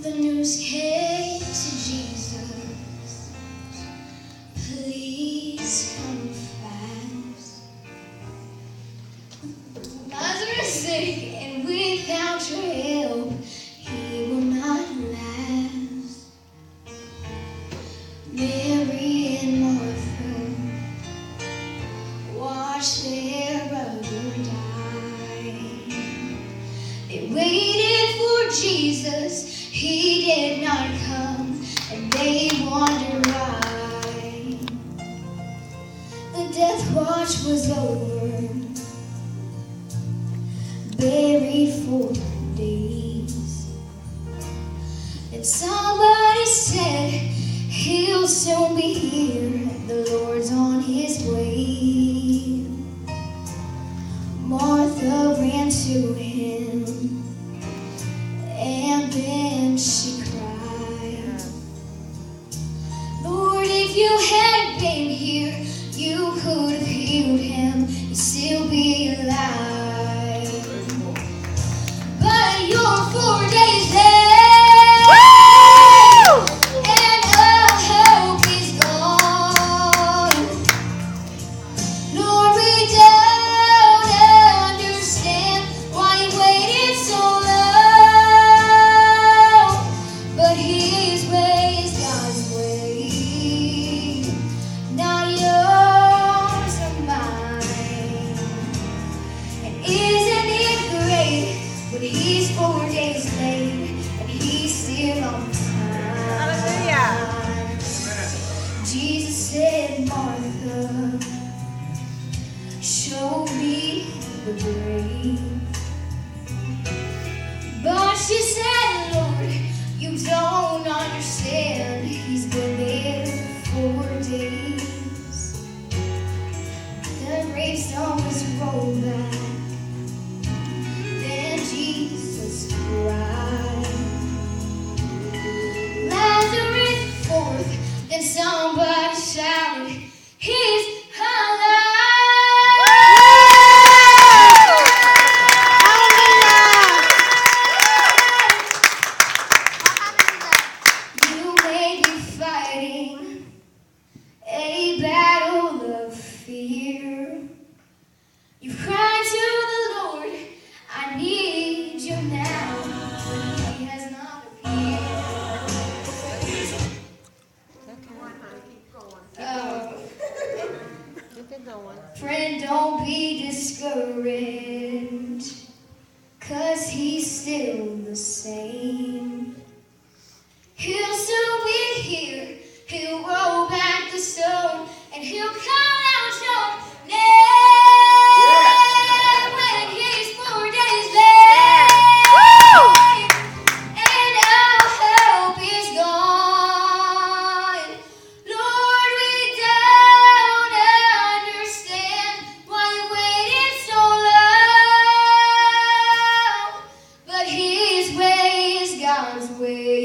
The news came to Jesus, please come fast. Lazarus is sick, and without your help, he will not last. Mary and Martha watched their brother die. They waited for Jesus, he did not come, and they wondered why. The death watch was over, buried for days. And somebody said, he'll soon be here, the Lord's on his way. Martha ran to him, and then she cried, Lord, if you had been here, you could have healed him, he'd still be alive. But you're 4 days late, and our hope is gone. Lord, we don't understand why you waited so long, but his way is God's way, not yours or mine. And isn't it great when he's 4 days late and he's still on time? Hallelujah. Jesus said, Martha, show me the grave. But she said, Lord, you don't understand. He's been there 4 days. The gravestone was rolled back. Then Jesus cried, Lazarus forth. Then somebody shouted, he's alive. You may be fighting a battle of fear. You've cried to the Lord, I need you now, but he has not appeared. Keep it going. Friend, don't be discouraged, 'cause he's still the same. He'll soon be here, he'll roll back the stone, and he'll call out your name. When he's 4 days late, and our hope is gone. Lord, we don't understand why you waited so long, but his way is God's way.